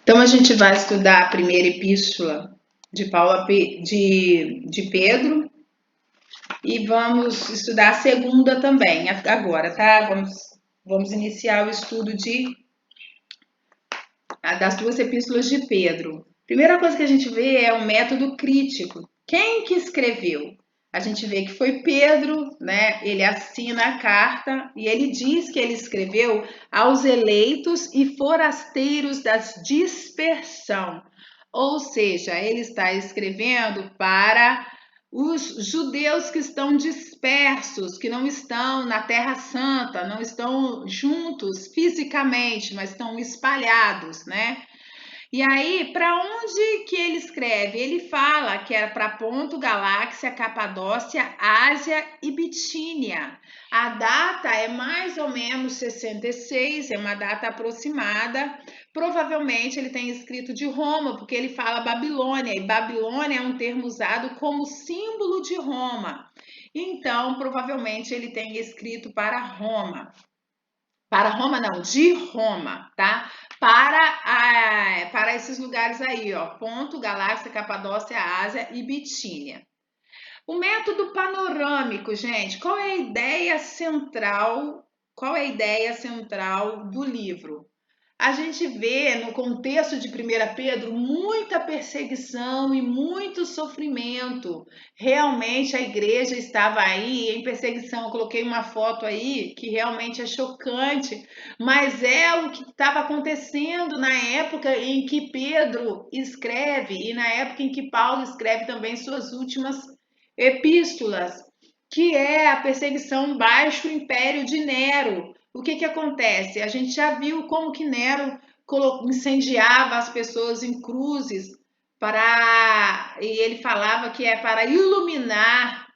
Então, a gente vai estudar a primeira epístola de de Pedro e vamos estudar a segunda também agora, tá? Vamos iniciar o estudo das duas epístolas de Pedro. Primeira coisa que a gente vê é o método crítico. Quem que escreveu? A gente vê que foi Pedro, né? Ele assina a carta e ele diz que ele escreveu aos eleitos e forasteiros da dispersão. Ou seja, ele está escrevendo para os judeus que estão dispersos, que não estão na Terra Santa, não estão juntos fisicamente, mas estão espalhados, né? E aí, para onde que ele escreve? Ele fala que era para Ponto, Galáxia, Capadócia, Ásia e Bitínia. A data é mais ou menos 66, é uma data aproximada. Provavelmente ele tem escrito de Roma, porque ele fala Babilônia, e Babilônia é um termo usado como símbolo de Roma. Então, provavelmente ele tem escrito para Roma. Para Roma não, de Roma, tá? Para esses lugares aí, ó, Ponto, Galáxia, Capadócia, Ásia e Bitínia. O método panorâmico, gente, qual é a ideia central? Qual é a ideia central do livro? A gente vê no contexto de 1 Pedro muita perseguição e muito sofrimento. Realmente a igreja estava aí em perseguição. Eu coloquei uma foto aí que realmente é chocante, mas é o que estava acontecendo na época em que Pedro escreve e na época em que Paulo escreve também suas últimas epístolas, que é a perseguição baixo o império de Nero. O que acontece? A gente já viu como que Nero incendiava as pessoas em cruzes e ele falava que é para iluminar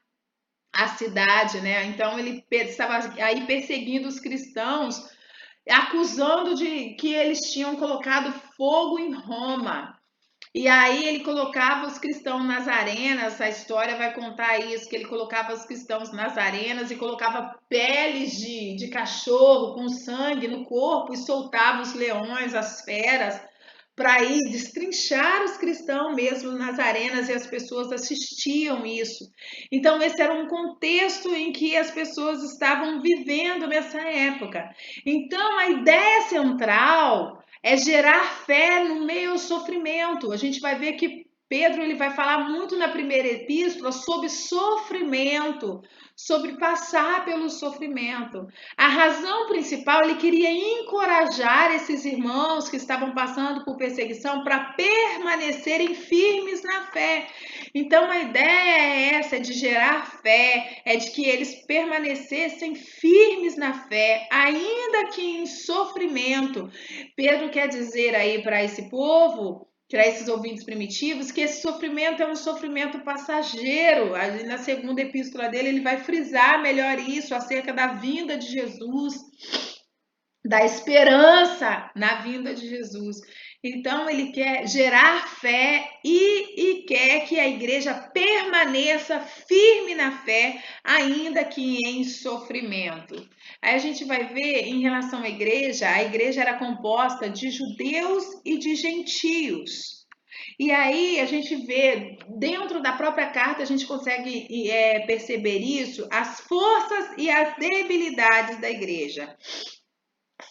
a cidade, né? Então ele estava aí perseguindo os cristãos, acusando de que eles tinham colocado fogo em Roma. E aí ele colocava os cristãos nas arenas, a história vai contar isso, que ele colocava os cristãos nas arenas e colocava peles de cachorro com sangue no corpo e soltava os leões, as feras, para ir destrinchar os cristãos mesmo nas arenas e as pessoas assistiam isso. Então esse era um contexto em que as pessoas estavam vivendo nessa época. Então a ideia central é gerar fé no meio ao sofrimento. A gente vai ver que Pedro ele vai falar muito na primeira epístola sobre sofrimento, sobre passar pelo sofrimento. A razão principal, ele queria encorajar esses irmãos que estavam passando por perseguição para permanecerem firmes na fé. Então a ideia é essa, é de gerar fé, é de que eles permanecessem firmes na fé, ainda que em sofrimento. Pedro quer dizer aí para esse povo, para esses ouvintes primitivos, que esse sofrimento é um sofrimento passageiro. Ali na segunda epístola dele, ele vai frisar melhor isso, acerca da vinda de Jesus, da esperança na vinda de Jesus. Então, ele quer gerar fé e quer que a igreja permaneça firme na fé, ainda que em sofrimento. Aí a gente vai ver em relação à igreja, a igreja era composta de judeus e de gentios. E aí a gente vê, dentro da própria carta, a gente consegue perceber isso, as forças e as debilidades da igreja.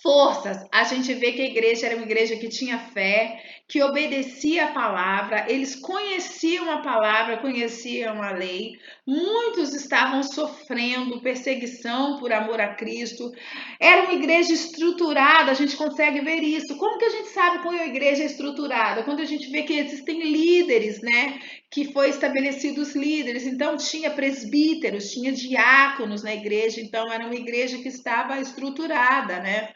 Forças, a gente vê que a igreja era uma igreja que tinha fé, que obedecia a palavra, eles conheciam a palavra, conheciam a lei. Muitos estavam sofrendo perseguição por amor a Cristo. Era uma igreja estruturada, a gente consegue ver isso. Como que a gente sabe quando a igreja é estruturada? Quando a gente vê que existem líderes, né? Que foi estabelecidos líderes. Então tinha presbíteros, tinha diáconos na igreja, então era uma igreja que estava estruturada, né?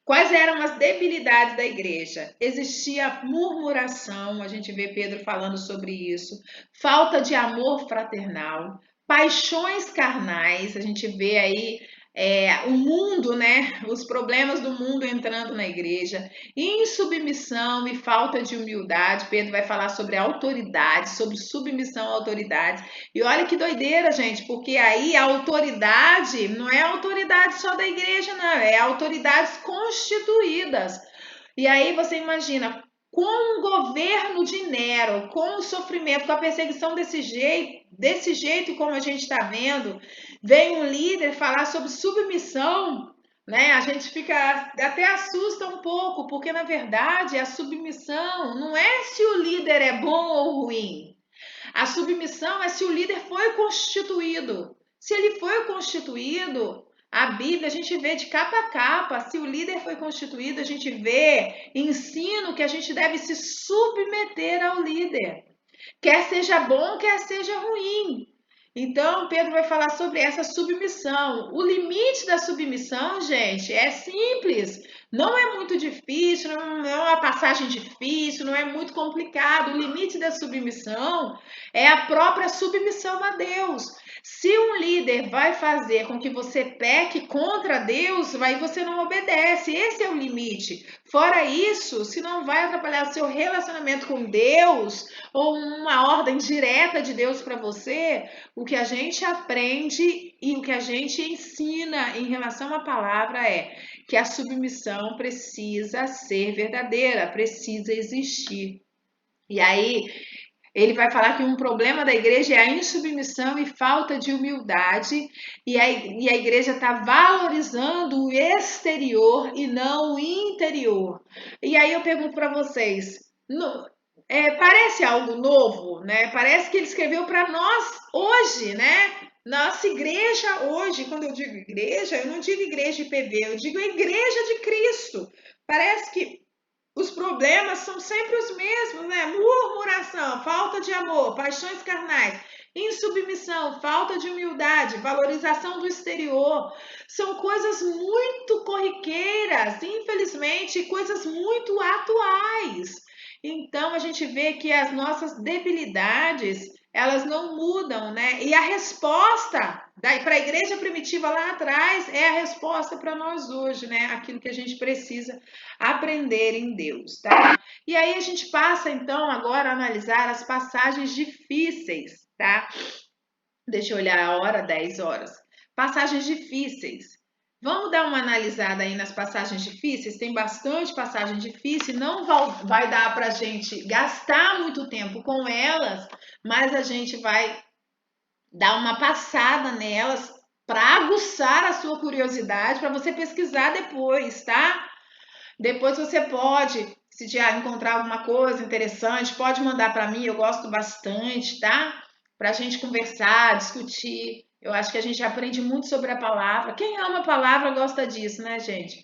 Quais eram as debilidades da igreja? Existia murmuração, a gente vê Pedro falando sobre isso, falta de amor fraternal, paixões carnais, a gente vê aí o mundo, né? Os problemas do mundo entrando na igreja, insubmissão e falta de humildade. Pedro vai falar sobre autoridade, sobre submissão à autoridade. E olha que doideira, gente, porque aí a autoridade não é a autoridade só da igreja, não, é autoridades constituídas. E aí você imagina, com o governo de Nero, com o sofrimento, com a perseguição desse jeito como a gente está vendo, vem um líder falar sobre submissão, né? A gente fica até assusta um pouco, porque na verdade a submissão não é se o líder é bom ou ruim. A submissão é se o líder foi constituído. Se ele foi constituído, a Bíblia a gente vê de capa a capa. Se o líder foi constituído, a gente vê ensino que a gente deve se submeter ao líder. Quer seja bom, quer seja ruim. Então, Pedro vai falar sobre essa submissão. O limite da submissão, gente, é simples. Não é muito difícil, não é uma passagem difícil, não é muito complicado. O limite da submissão é a própria submissão a Deus. Se um líder vai fazer com que você peque contra Deus, aí você não obedece. Esse é o limite. Fora isso, se não vai atrapalhar o seu relacionamento com Deus ou uma ordem direta de Deus para você, o que a gente aprende e o que a gente ensina em relação à palavra é que a submissão precisa ser verdadeira, precisa existir. E aí, ele vai falar que um problema da igreja é a insubmissão e falta de humildade, e a igreja está valorizando o exterior e não o interior. E aí eu pergunto para vocês, parece algo novo, né? Parece que ele escreveu para nós hoje, né? Nossa igreja hoje, quando eu digo igreja, eu não digo igreja IPV, eu digo igreja de Cristo. Parece que os problemas são sempre os mesmos, né? Murmuração, falta de amor, paixões carnais, insubmissão, falta de humildade, valorização do exterior. São coisas muito corriqueiras, infelizmente, coisas muito atuais. Então a gente vê que as nossas debilidades, elas não mudam, né? E a resposta para a igreja primitiva lá atrás é a resposta para nós hoje, né? Aquilo que a gente precisa aprender em Deus, tá? E aí a gente passa então agora a analisar as passagens difíceis, tá? Deixa eu olhar a hora, 10 horas. Passagens difíceis. Vamos dar uma analisada aí nas passagens difíceis? Tem bastante passagem difícil, não vai dar para a gente gastar muito tempo com elas, mas a gente vai dar uma passada nelas para aguçar a sua curiosidade, para você pesquisar depois, tá? Depois você pode, se já encontrar alguma coisa interessante, pode mandar para mim, eu gosto bastante, tá? Para a gente conversar, discutir. Eu acho que a gente aprende muito sobre a palavra. Quem ama a palavra gosta disso, né, gente?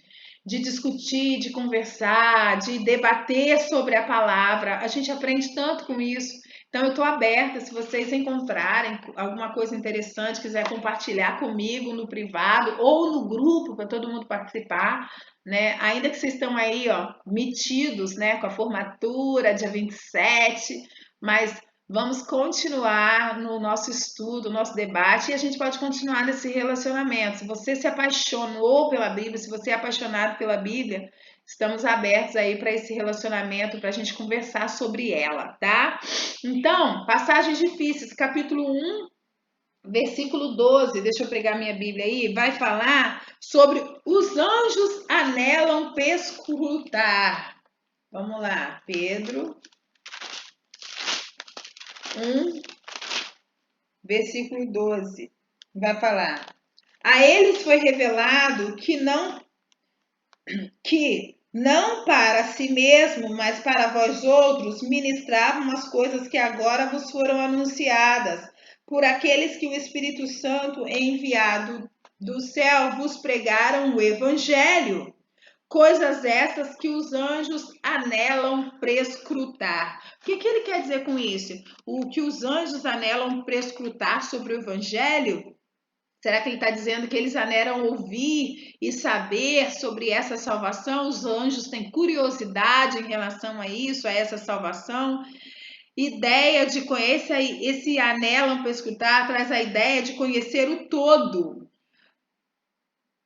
De discutir, de conversar, de debater sobre a palavra. A gente aprende tanto com isso. Então, eu estou aberta. Se vocês encontrarem alguma coisa interessante, quiser compartilhar comigo no privado ou no grupo para todo mundo participar, né? Ainda que vocês estão aí, ó, metidos, né, com a formatura dia 27, mas vamos continuar no nosso estudo, nosso debate, e a gente pode continuar nesse relacionamento. Se você se apaixonou pela Bíblia, se você é apaixonado pela Bíblia, estamos abertos aí para esse relacionamento, para a gente conversar sobre ela, tá? Então, passagens difíceis, capítulo 1, versículo 12, deixa eu pegar minha Bíblia aí, vai falar sobre os anjos anelam perscrutar. Vamos lá, Pedro 1, versículo 12, vai falar: a eles foi revelado que não para si mesmo, mas para vós outros, ministravam as coisas que agora vos foram anunciadas, por aqueles que o Espírito Santo, enviado do céu, vos pregaram o Evangelho. Coisas essas que os anjos anelam prescrutar. O que ele quer dizer com isso? O que os anjos anelam prescrutar sobre o Evangelho? Será que ele está dizendo que eles anelam ouvir e saber sobre essa salvação? Os anjos têm curiosidade em relação a isso, a essa salvação? Ideia de conhecer, esse anelam prescrutar traz a ideia de conhecer o todo,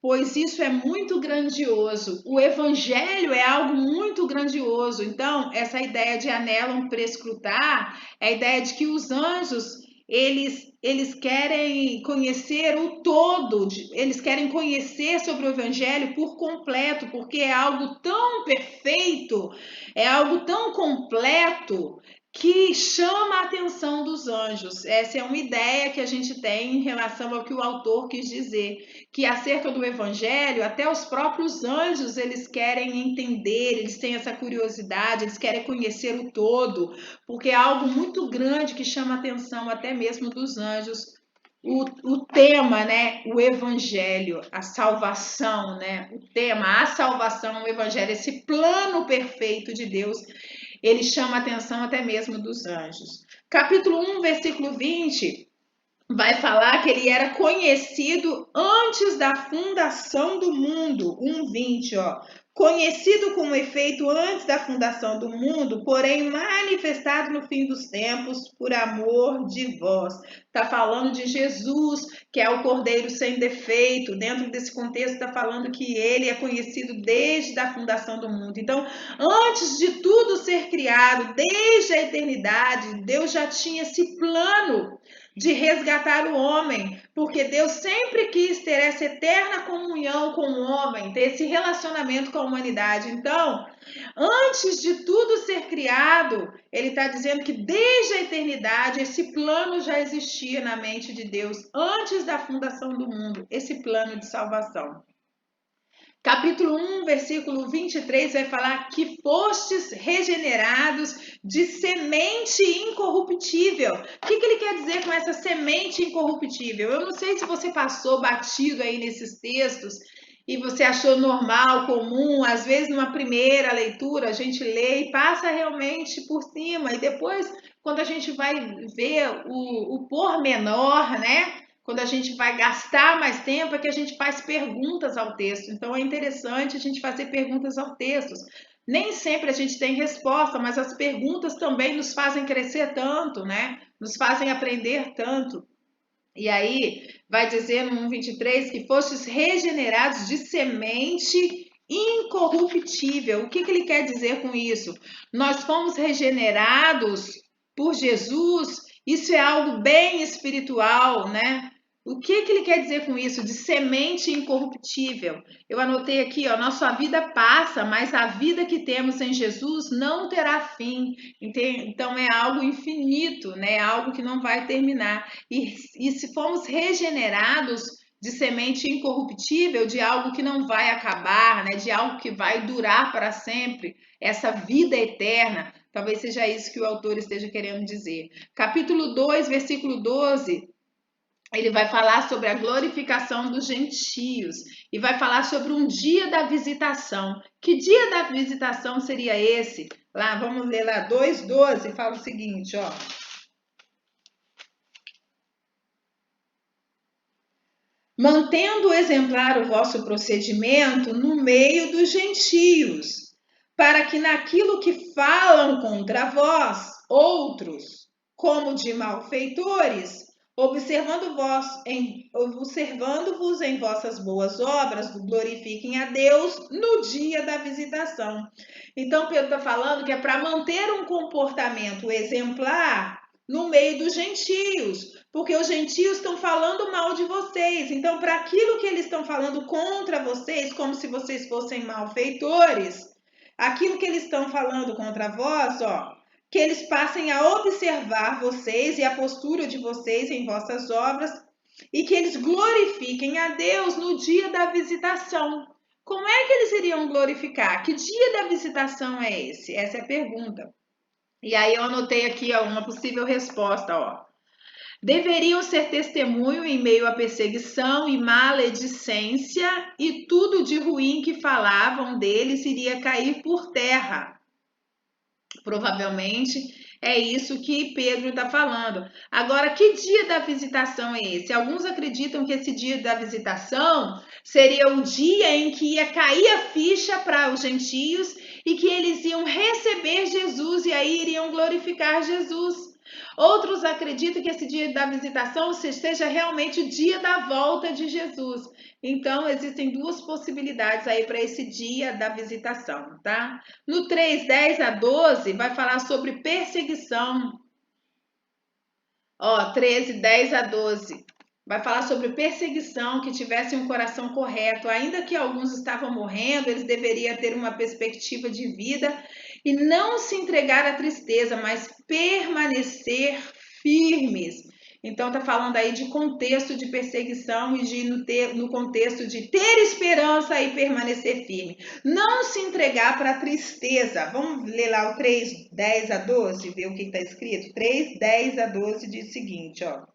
pois isso é muito grandioso. O evangelho é algo muito grandioso. Então, essa ideia de anelam prescrutar é a ideia de que os anjos, eles querem conhecer o todo, eles querem conhecer sobre o Evangelho por completo, porque é algo tão perfeito, é algo tão completo que chama a atenção dos anjos. Essa é uma ideia que a gente tem em relação ao que o autor quis dizer, que acerca do Evangelho, até os próprios anjos, eles querem entender, eles têm essa curiosidade, eles querem conhecer o todo, porque é algo muito grande que chama a atenção até mesmo dos anjos. O tema, né? O Evangelho, a salvação, né? O tema, a salvação, o Evangelho, esse plano perfeito de Deus, ele chama a atenção até mesmo dos anjos. Capítulo 1, versículo 20, vai falar que ele era conhecido antes da fundação do mundo. 1:20, ó. Conhecido com efeito antes da fundação do mundo, porém manifestado no fim dos tempos por amor de vós. Está falando de Jesus, que é o Cordeiro sem defeito. Dentro desse contexto está falando que ele é conhecido desde a fundação do mundo. Então, antes de tudo ser criado, desde a eternidade, Deus já tinha esse plano de resgatar o homem, porque Deus sempre quis ter essa eterna comunhão com o homem, ter esse relacionamento com a humanidade. Então, antes de tudo ser criado, ele está dizendo que desde a eternidade esse plano já existia na mente de Deus, antes da fundação do mundo, esse plano de salvação. Capítulo 1, versículo 23 vai falar que fostes regenerados de semente incorruptível. O que ele quer dizer com essa semente incorruptível? Eu não sei se você passou batido aí nesses textos e você achou normal, comum. Às vezes, numa primeira leitura, a gente lê e passa realmente por cima. E depois, quando a gente vai ver o pormenor, né? Quando a gente vai gastar mais tempo, é que a gente faz perguntas ao texto. Então, é interessante a gente fazer perguntas ao texto. Nem sempre a gente tem resposta, mas as perguntas também nos fazem crescer tanto, né? Nos fazem aprender tanto. E aí, vai dizer no 1:23 que fostes regenerados de semente incorruptível. O que ele quer dizer com isso? Nós fomos regenerados por Jesus. Isso é algo bem espiritual, né? O que ele quer dizer com isso? De semente incorruptível. Eu anotei aqui, ó, nossa vida passa, mas a vida que temos em Jesus não terá fim. Então é algo infinito, né? Algo que não vai terminar. E se formos regenerados de semente incorruptível, de algo que não vai acabar, né? De algo que vai durar para sempre, essa vida eterna, talvez seja isso que o autor esteja querendo dizer. Capítulo 2, versículo 12. Ele vai falar sobre a glorificação dos gentios e vai falar sobre um dia da visitação. Que dia da visitação seria esse? Lá, vamos ler lá, 2:12, fala o seguinte, ó. Mantendo exemplar o vosso procedimento no meio dos gentios, para que naquilo que falam contra vós, outros, como de malfeitores, observando-vos em vossas boas obras, glorifiquem a Deus no dia da visitação. Então, Pedro está falando que é para manter um comportamento exemplar no meio dos gentios, porque os gentios estão falando mal de vocês. Então, para aquilo que eles estão falando contra vocês, como se vocês fossem malfeitores, aquilo que eles estão falando contra vós, ó, que eles passem a observar vocês e a postura de vocês em vossas obras e que eles glorifiquem a Deus no dia da visitação. Como é que eles iriam glorificar? Que dia da visitação é esse? Essa é a pergunta. E aí eu anotei aqui ó, uma possível resposta, ó. Deveriam ser testemunho em meio à perseguição e maledicência, e tudo de ruim que falavam deles iria cair por terra. Provavelmente é isso que Pedro está falando. Agora, que dia da visitação é esse? Alguns acreditam que esse dia da visitação seria o dia em que ia cair a ficha para os gentios e que eles iam receber Jesus e aí iriam glorificar Jesus. Outros acreditam que esse dia da visitação seja realmente o dia da volta de Jesus. Então, existem duas possibilidades aí para esse dia da visitação, tá? No 3:10 a 12, vai falar sobre perseguição. Ó, 13, 10 a 12. Vai falar sobre perseguição, que tivessem um coração correto. Ainda que alguns estavam morrendo, eles deveriam ter uma perspectiva de vida e não se entregar à tristeza, mas permanecer firmes. Então tá falando aí de contexto de perseguição e no contexto de ter esperança e permanecer firme. Não se entregar para a tristeza. Vamos ler lá o 3, 10 a 12, ver o que está escrito? 3, 10 a 12 diz o seguinte, ó.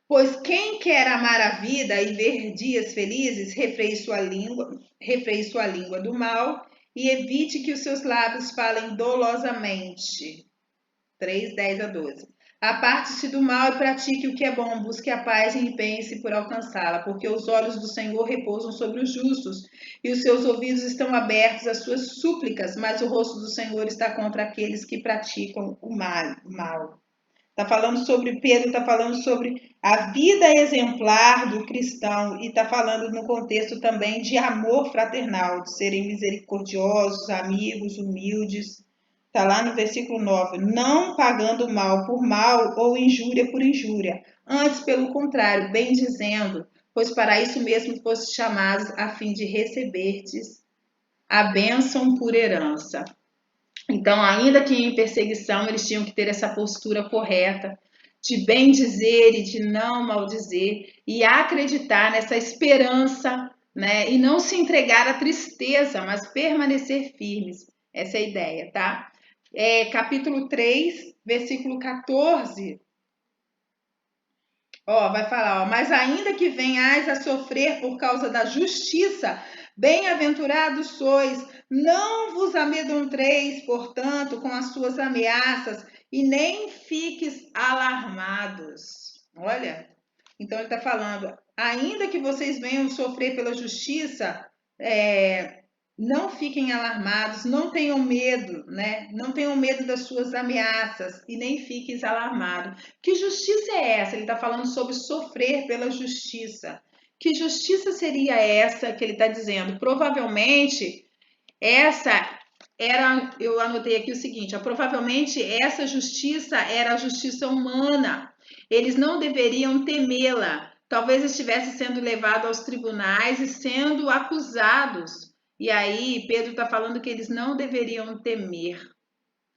Pois quem quer amar a vida e ver dias felizes, refreie sua língua do mal e evite que os seus lábios falem dolosamente. 3, 10 a 12. Aparte-se do mal e pratique o que é bom, busque a paz e empenhe-se por alcançá-la, porque os olhos do Senhor repousam sobre os justos e os seus ouvidos estão abertos às suas súplicas, mas o rosto do Senhor está contra aqueles que praticam o mal. Está falando sobre Pedro, está falando sobre a vida exemplar do cristão e está falando no contexto também de amor fraternal, de serem misericordiosos, amigos, humildes. Está lá no versículo 9. Não pagando mal por mal ou injúria por injúria. Antes, pelo contrário, bem dizendo, pois para isso mesmo foste chamados a fim de recebertes a bênção por herança. Então, ainda que em perseguição, eles tinham que ter essa postura correta de bem dizer e de não maldizer e acreditar nessa esperança, né? E não se entregar à tristeza, mas permanecer firmes. Essa é a ideia, tá? Capítulo 3, versículo 14. Ó, vai falar, ó, mas ainda que venhais a sofrer por causa da justiça, bem-aventurados sois, não vos amedronteis, portanto, com as suas ameaças, e nem fiques alarmados. Olha, então ele está falando, ainda que vocês venham sofrer pela justiça, não fiquem alarmados, não tenham medo, né? Não tenham medo das suas ameaças e nem fiquem alarmados. Que justiça é essa? Ele está falando sobre sofrer pela justiça. Que justiça seria essa que ele está dizendo? Provavelmente essa era, eu anotei aqui o seguinte, provavelmente essa justiça era a justiça humana. Eles não deveriam temê-la. Talvez estivesse sendo levado aos tribunais e sendo acusados. E aí, Pedro está falando que eles não deveriam temer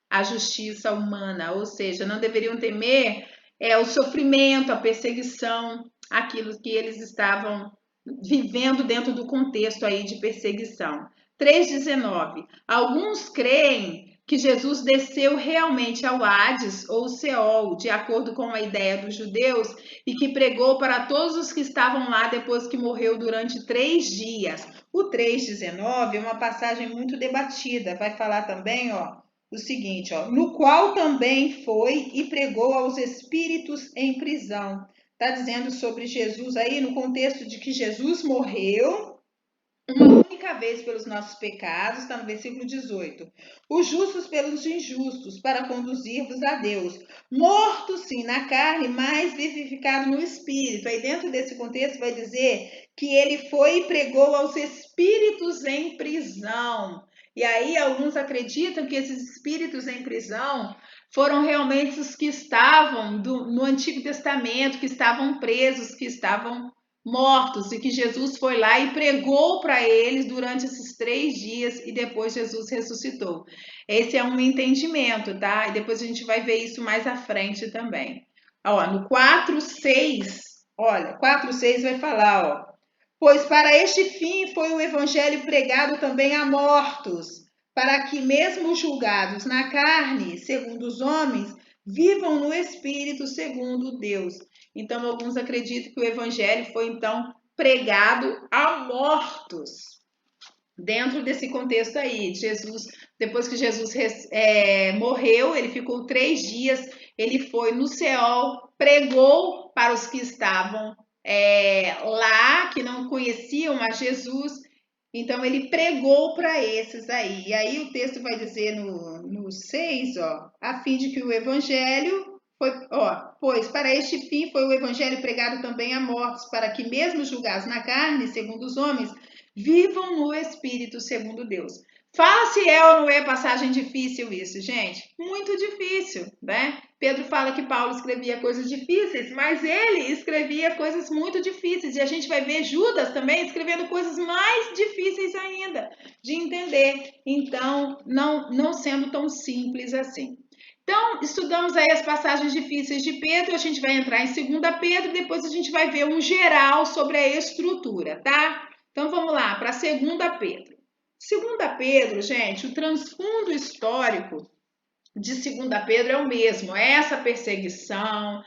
a justiça humana, ou seja, não deveriam temer o sofrimento, a perseguição, aquilo que eles estavam vivendo dentro do contexto aí de perseguição. 3,19. Alguns creem que Jesus desceu realmente ao Hades ou Seol, de acordo com a ideia dos judeus, e que pregou para todos os que estavam lá depois que morreu durante 3 dias. O 3,19 é uma passagem muito debatida. Vai falar também, ó, o seguinte, ó, no qual também foi e pregou aos espíritos em prisão. Está dizendo sobre Jesus aí no contexto de que Jesus morreu uma única vez pelos nossos pecados, está no versículo 18. Os justos pelos injustos, para conduzir-vos a Deus. Morto, sim, na carne, mas vivificado no espírito. Aí dentro desse contexto vai dizer que ele foi e pregou aos espíritos em prisão. E aí alguns acreditam que esses espíritos em prisão foram realmente os que estavam no Antigo Testamento, que estavam presos, que estavam mortos, e que Jesus foi lá e pregou para eles durante esses 3 dias e depois Jesus ressuscitou. Esse é um entendimento, tá? E depois a gente vai ver isso mais à frente também. Ó, no 4:6, olha, 4:6 vai falar, ó. Pois para este fim foi o evangelho pregado também a mortos, para que mesmo julgados na carne, segundo os homens, vivam no espírito segundo Deus. Então, alguns acreditam que o evangelho foi, então, pregado a mortos. Dentro desse contexto aí, Jesus, depois que Jesus morreu, ele ficou 3 dias, ele foi no Seol, pregou para os que estavam lá, que não conheciam a Jesus, então ele pregou para esses aí. E aí o texto vai dizer no 6, ó, a fim de que o evangelho pois para este fim foi o evangelho pregado também a mortos, para que mesmo julgados na carne, segundo os homens, vivam no espírito segundo Deus. Fala se é ou não é passagem difícil isso, gente. Muito difícil, né? Pedro fala que Paulo escrevia coisas difíceis, mas ele escrevia coisas muito difíceis. E a gente vai ver Judas também escrevendo coisas mais difíceis ainda de entender. Então, não sendo tão simples assim. Então, estudamos aí as passagens difíceis de Pedro, a gente vai entrar em 2 Pedro, depois a gente vai ver um geral sobre a estrutura, tá? Então, vamos lá, para 2 Pedro. 2 Pedro, gente, o transfundo histórico de 2 Pedro é o mesmo, é essa perseguição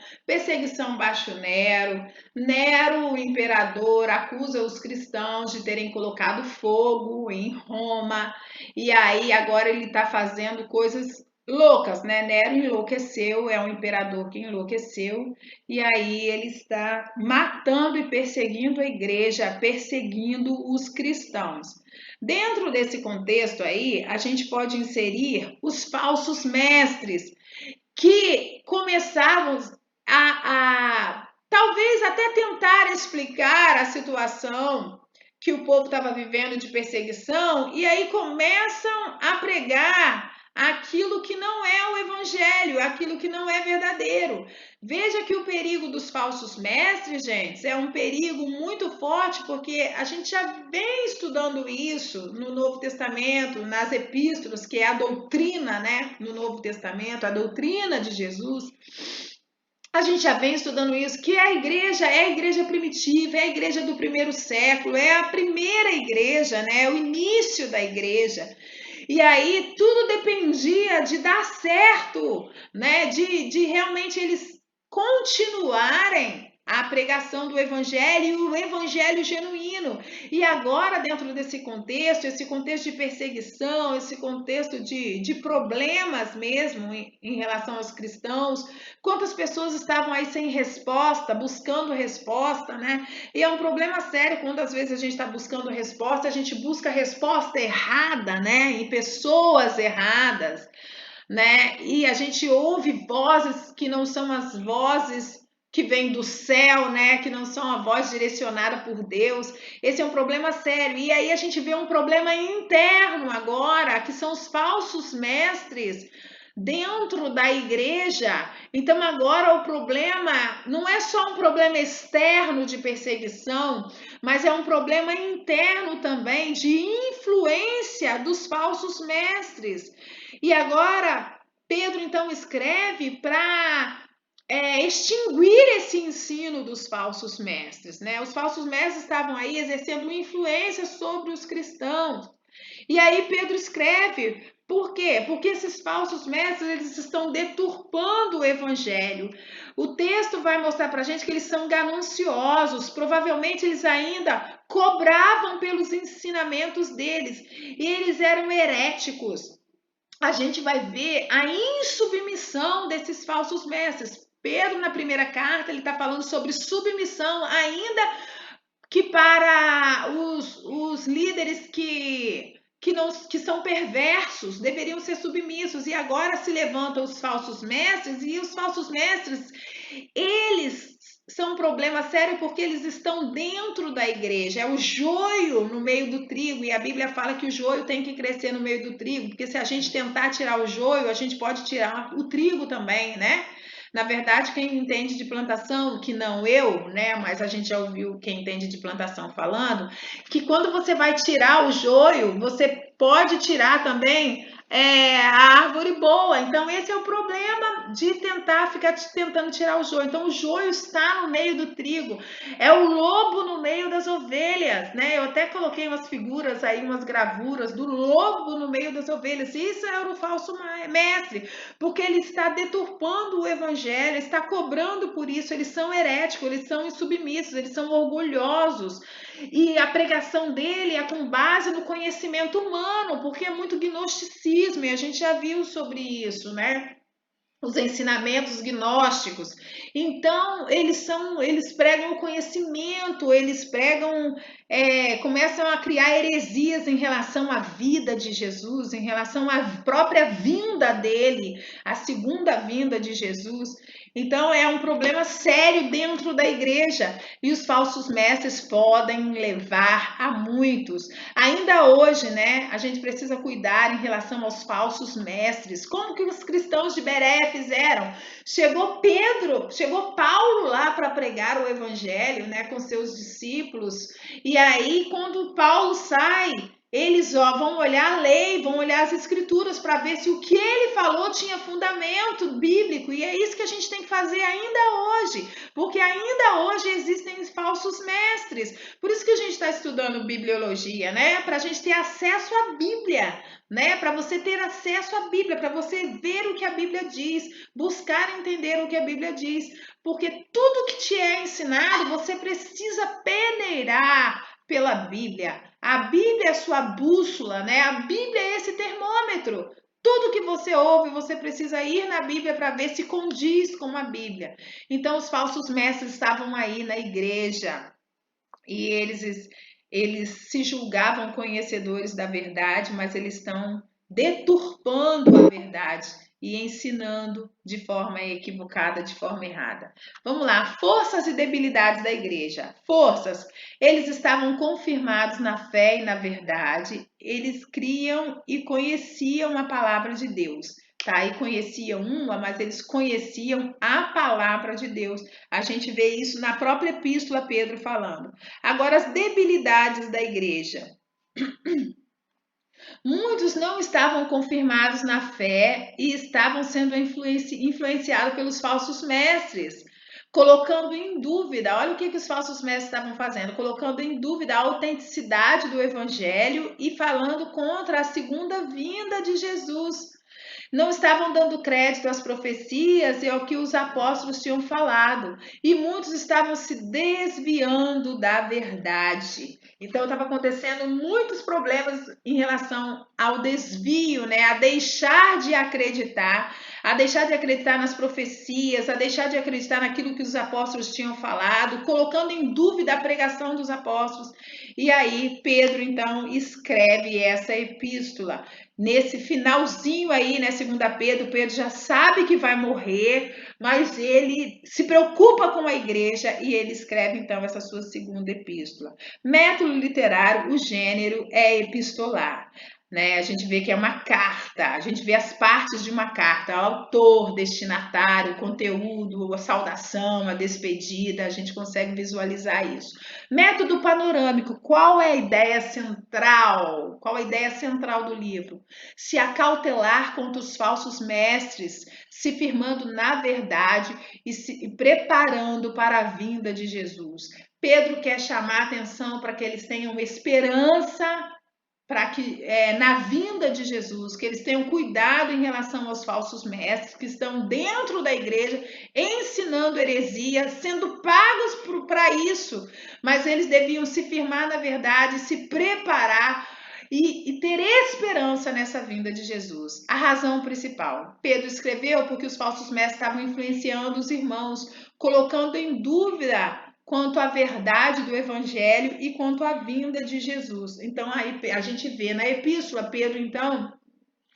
baixo Nero. Nero, o imperador, acusa os cristãos de terem colocado fogo em Roma, e aí agora ele está fazendo coisas loucas, né? Nero enlouqueceu, é um imperador que enlouqueceu, e aí ele está matando e perseguindo a igreja, perseguindo os cristãos. Dentro desse contexto aí, a gente pode inserir os falsos mestres, que começavam a talvez até tentar explicar a situação que o povo estava vivendo de perseguição, e aí começam a pregar aquilo que não é o evangelho, aquilo que não é verdadeiro. Veja que o perigo dos falsos mestres, gente, é um perigo muito forte, porque a gente já vem estudando isso no Novo Testamento, nas epístolas, que é a doutrina, né, no Novo Testamento, a doutrina de Jesus. A gente já vem estudando isso, que a igreja primitiva, é a igreja do primeiro século, é a primeira igreja, né, é o início da igreja. E aí tudo dependia de dar certo, né? De realmente eles continuarem a pregação do evangelho e o evangelho genuíno. E agora, dentro desse contexto, esse contexto de perseguição, esse contexto de problemas mesmo em relação aos cristãos, quantas pessoas estavam aí sem resposta, buscando resposta, né? E é um problema sério quando às vezes a gente está buscando resposta, a gente busca a resposta errada, né? Em pessoas erradas, né? E a gente ouve vozes que não são as vozes que vêm do céu, né? Que não são a voz direcionada por Deus. Esse é um problema sério. E aí a gente vê um problema interno agora, que são os falsos mestres dentro da igreja. Então agora o problema não é só um problema externo de perseguição, mas é um problema interno também de influência dos falsos mestres. E agora Pedro então escreve para extinguir esse ensino dos falsos mestres, né? Os falsos mestres estavam aí exercendo influência sobre os cristãos. E aí Pedro escreve, por quê? Porque esses falsos mestres, eles estão deturpando o evangelho. O texto vai mostrar para a gente que eles são gananciosos, provavelmente eles ainda cobravam pelos ensinamentos deles, e eles eram heréticos. A gente vai ver a insubmissão desses falsos mestres. Pedro, na primeira carta, ele está falando sobre submissão, ainda que para os líderes que são perversos, deveriam ser submissos, e agora se levantam os falsos mestres, e os falsos mestres, eles são um problema sério porque eles estão dentro da igreja, é o joio no meio do trigo, e a Bíblia fala que o joio tem que crescer no meio do trigo, porque se a gente tentar tirar o joio, a gente pode tirar o trigo também, né? Na verdade, quem entende de plantação, que não eu, né, mas a gente já ouviu quem entende de plantação falando, que quando você vai tirar o joio, você pode tirar também a árvore boa. Então, esse é o problema de ficar tentando tirar o joio. Então, o joio está no meio do trigo, é o lobo no meio das ovelhas, né? Eu até coloquei umas figuras aí, umas gravuras do lobo no meio das ovelhas. Isso era o falso mestre, porque ele está deturpando o evangelho, está cobrando por isso. Eles são heréticos, eles são insubmissos, eles são orgulhosos. E a pregação dele é com base no conhecimento humano, porque é muito gnosticismo, e a gente já viu sobre isso, né? Os ensinamentos gnósticos. Então, eles pregam o conhecimento, eles pregam, começam a criar heresias em relação à vida de Jesus, em relação à própria vinda dele, a segunda vinda de Jesus. Então, é um problema sério dentro da igreja e os falsos mestres podem levar a muitos. Ainda hoje, né, a gente precisa cuidar em relação aos falsos mestres. Como que os cristãos de Bereia fizeram? Chegou Paulo lá para pregar o evangelho, né, com seus discípulos. E aí, quando Paulo sai, eles vão olhar a lei, vão olhar as escrituras para ver se o que ele falou tinha fundamento bíblico. E é isso que a gente tem que fazer ainda hoje, porque ainda hoje existem falsos mestres. Por isso que a gente está estudando bibliologia, né? Para a gente ter acesso à Bíblia, né? Para você ter acesso à Bíblia, para você ver o que a Bíblia diz, buscar entender o que a Bíblia diz, porque tudo que te é ensinado, você precisa peneirar pela Bíblia. A Bíblia é a sua bússola, né? A Bíblia é esse termômetro. Tudo que você ouve, você precisa ir na Bíblia para ver se condiz com a Bíblia. Então, os falsos mestres estavam aí na igreja e eles se julgavam conhecedores da verdade, mas eles estão deturpando a verdade e ensinando de forma equivocada, de forma errada. Vamos lá, forças e debilidades da igreja. Forças, eles estavam confirmados na fé e na verdade, eles criam e conheciam a palavra de Deus. Tá? E conheciam uma, mas eles conheciam a palavra de Deus. A gente vê isso na própria epístola Pedro falando. Agora, as debilidades da igreja. Muitos não estavam confirmados na fé e estavam sendo influenciados pelos falsos mestres, colocando em dúvida, olha o que os falsos mestres estavam fazendo, colocando em dúvida a autenticidade do evangelho e falando contra a segunda vinda de Jesus. Não estavam dando crédito às profecias e ao que os apóstolos tinham falado. E muitos estavam se desviando da verdade. Então, estava acontecendo muitos problemas em relação ao desvio, né? A deixar de acreditar nas profecias, a deixar de acreditar naquilo que os apóstolos tinham falado, colocando em dúvida a pregação dos apóstolos. E aí, Pedro, então, escreve essa epístola. Nesse finalzinho aí, né, 2 Pedro, Pedro já sabe que vai morrer, mas ele se preocupa com a igreja e ele escreve então essa sua segunda epístola. Método literário, o gênero é epistolar. Né? A gente vê que é uma carta, a gente vê as partes de uma carta, autor, destinatário, conteúdo, a saudação, a despedida, a gente consegue visualizar isso. Método panorâmico, qual é a ideia central? Qual a ideia central do livro? Se acautelar contra os falsos mestres, se firmando na verdade e se preparando para a vinda de Jesus. Pedro quer chamar a atenção para que eles tenham esperança para que na vinda de Jesus, que eles tenham cuidado em relação aos falsos mestres que estão dentro da igreja ensinando heresia, sendo pagos para isso, mas eles deviam se firmar na verdade, se preparar e ter esperança nessa vinda de Jesus. A razão principal. Pedro escreveu porque os falsos mestres estavam influenciando os irmãos, colocando em dúvida quanto à verdade do evangelho e quanto à vinda de Jesus. Então, aí a gente vê na epístola, Pedro, então,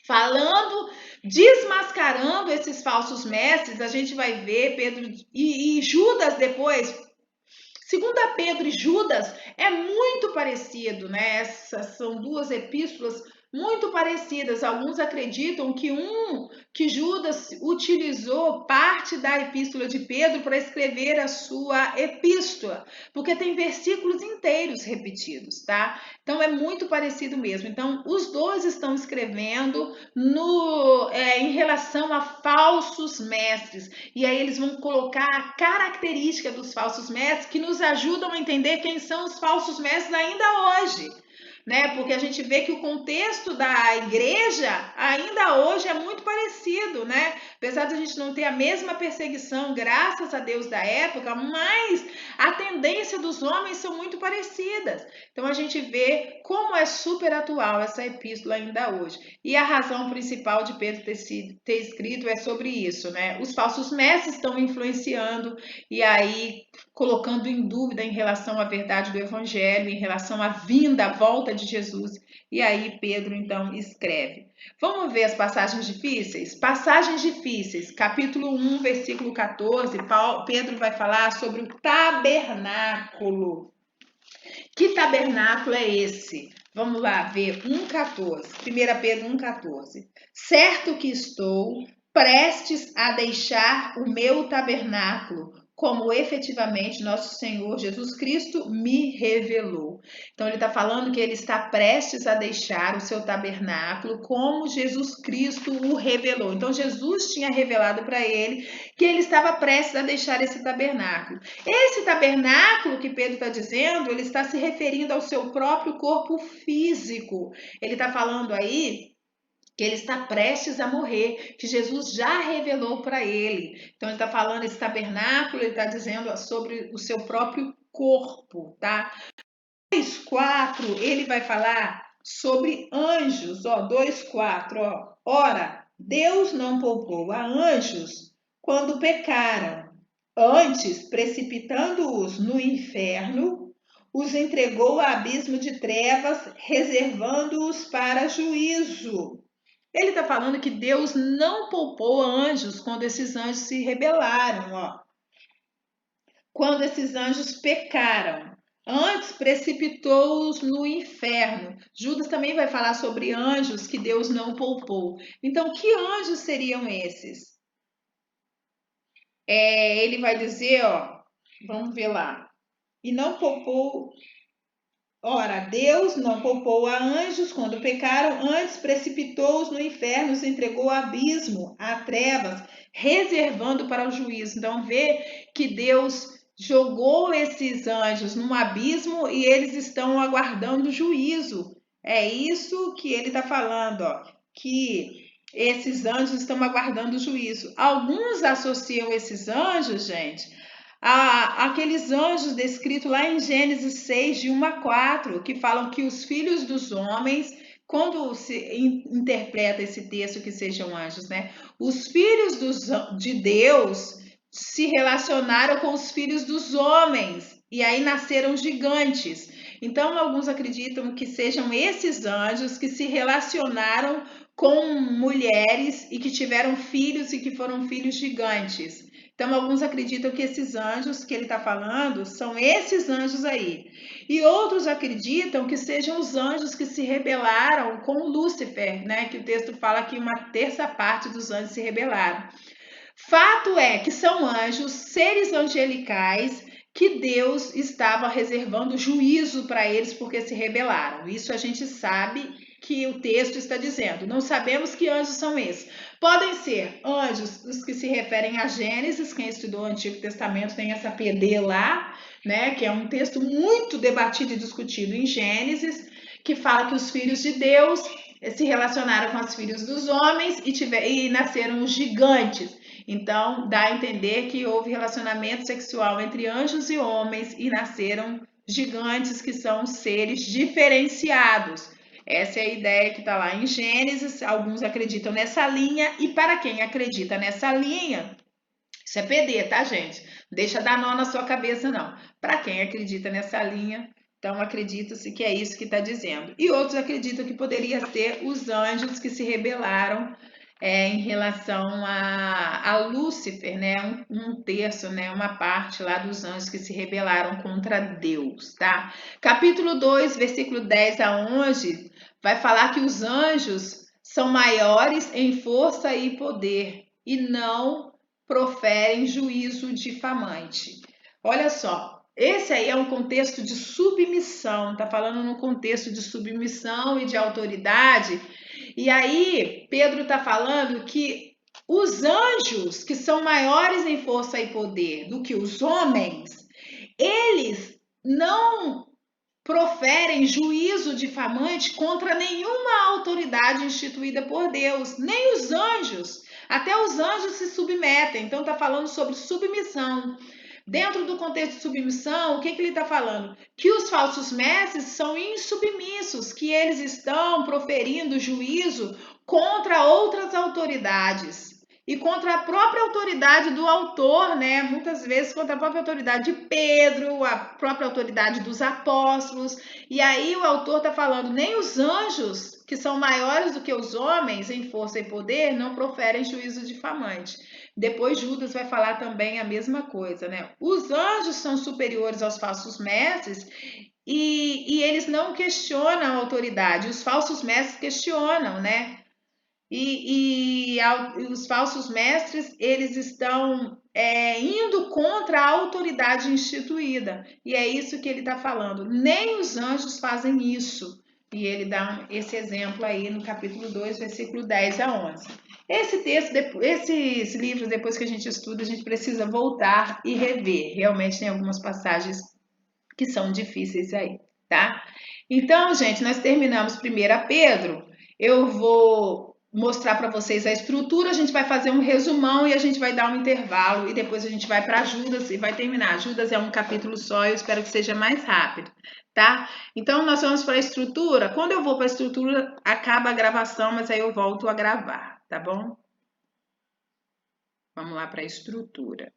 falando, desmascarando esses falsos mestres, a gente vai ver Pedro e Judas depois. 2 Pedro e Judas é muito parecido, né? Essas são duas epístolas muito parecidas. Alguns acreditam que Judas utilizou parte da epístola de Pedro para escrever a sua epístola, porque tem versículos inteiros repetidos, tá? Então é muito parecido mesmo. Então os dois estão escrevendo em relação a falsos mestres, e aí eles vão colocar a característica dos falsos mestres que nos ajudam a entender quem são os falsos mestres ainda hoje. Né? Porque a gente vê que o contexto da igreja ainda hoje é muito parecido, né? Apesar de a gente não ter a mesma perseguição, graças a Deus, da época, mas a tendência dos homens são muito parecidas. Então a gente vê como é super atual essa epístola ainda hoje. E a razão principal de Pedro ter escrito é sobre isso, né? Os falsos mestres estão influenciando e aí colocando em dúvida em relação à verdade do evangelho, em relação à vinda, à volta de Jesus. E aí Pedro então escreve. Vamos ver as passagens difíceis? Passagens difíceis, capítulo 1, versículo 14, Pedro vai falar sobre o tabernáculo. Que tabernáculo é esse? Vamos lá ver 1,14. 1 Pedro 1,14. Certo que estou prestes a deixar o meu tabernáculo, como efetivamente nosso Senhor Jesus Cristo me revelou. Então ele está falando que ele está prestes a deixar o seu tabernáculo, como Jesus Cristo o revelou. Então Jesus tinha revelado para ele que ele estava prestes a deixar esse tabernáculo. Esse tabernáculo que Pedro está dizendo, ele está se referindo ao seu próprio corpo físico. Ele está falando aí que ele está prestes a morrer, que Jesus já revelou para ele. Então ele está falando esse tabernáculo, ele está dizendo sobre o seu próprio corpo, tá? 2,4, ele vai falar sobre anjos, ó, 2,4, ó. Ora, Deus não poupou a anjos quando pecaram. Antes, precipitando-os no inferno, os entregou a abismo de trevas, reservando-os para juízo. Ele está falando que Deus não poupou anjos quando esses anjos se rebelaram, ó. Quando esses anjos pecaram. Antes precipitou-os no inferno. Judas também vai falar sobre anjos que Deus não poupou. Então, que anjos seriam esses? Ele vai dizer, ó, vamos ver lá. E não poupou. Ora, Deus não poupou a anjos quando pecaram, antes precipitou-os no inferno, os entregou ao abismo, a trevas, reservando para o juízo. Então, vê que Deus jogou esses anjos num abismo e eles estão aguardando o juízo. É isso que ele está falando, ó, que esses anjos estão aguardando o juízo. Alguns associam esses anjos, gente, aqueles anjos descritos lá em Gênesis 6, de 1 a 4, que falam que os filhos dos homens, quando se interpreta esse texto que sejam anjos, né? Os filhos de Deus se relacionaram com os filhos dos homens e aí nasceram gigantes. Então, alguns acreditam que sejam esses anjos que se relacionaram com mulheres e que tiveram filhos e que foram filhos gigantes. Então, alguns acreditam que esses anjos que ele está falando são esses anjos aí. E outros acreditam que sejam os anjos que se rebelaram com Lúcifer, né? Que o texto fala que uma terça parte dos anjos se rebelaram. Fato é que são anjos, seres angelicais, que Deus estava reservando juízo para eles porque se rebelaram. Isso a gente sabe que o texto está dizendo. Não sabemos que anjos são esses. Podem ser anjos os que se referem a Gênesis, quem estudou o Antigo Testamento tem essa PD lá, né, que é um texto muito debatido e discutido em Gênesis, que fala que os filhos de Deus se relacionaram com os filhos dos homens e nasceram os gigantes. Então, dá a entender que houve relacionamento sexual entre anjos e homens e nasceram gigantes, que são seres diferenciados. Essa é a ideia que está lá em Gênesis. Alguns acreditam nessa linha, e para quem acredita nessa linha, isso é PD, tá, gente? Não deixa dar nó na sua cabeça, não. Para quem acredita nessa linha, então acredita-se que é isso que está dizendo. E outros acreditam que poderia ser os anjos que se rebelaram em relação a Lúcifer, né? Um terço, né? Uma parte lá dos anjos que se rebelaram contra Deus, tá? Capítulo 2, versículo 10 a 11, vai falar que os anjos são maiores em força e poder e não proferem juízo difamante. Olha só, esse aí é um contexto de submissão, tá falando no contexto de submissão e de autoridade. E aí, Pedro está falando que os anjos, que são maiores em força e poder do que os homens, eles não proferem juízo difamante contra nenhuma autoridade instituída por Deus, nem os anjos. Até os anjos se submetem, então está falando sobre submissão. Dentro do contexto de submissão, o que ele está falando? Que os falsos mestres são insubmissos, que eles estão proferindo juízo contra outras autoridades e contra a própria autoridade do autor, né? Muitas vezes contra a própria autoridade de Pedro, a própria autoridade dos apóstolos. E aí o autor está falando, nem os anjos, que são maiores do que os homens em força e poder, não proferem juízo difamante. Depois Judas vai falar também a mesma coisa, né? Os anjos são superiores aos falsos mestres e eles não questionam a autoridade. Os falsos mestres questionam, né? E os falsos mestres, eles estão indo contra a autoridade instituída. E é isso que ele está falando. Nem os anjos fazem isso. E ele dá esse exemplo aí no capítulo 2, versículo 10 a 11. Esse texto, esses livros, depois que a gente estuda, a gente precisa voltar e rever. Realmente tem algumas passagens que são difíceis aí, tá? Então, gente, nós terminamos 1 Pedro. Eu vou mostrar para vocês a estrutura, a gente vai fazer um resumão e a gente vai dar um intervalo e depois a gente vai para Judas e vai terminar. Judas é um capítulo só, eu espero que seja mais rápido, tá? Então, nós vamos para a estrutura. Quando eu vou para a estrutura, acaba a gravação, mas aí eu volto a gravar, tá bom? Vamos lá para a estrutura.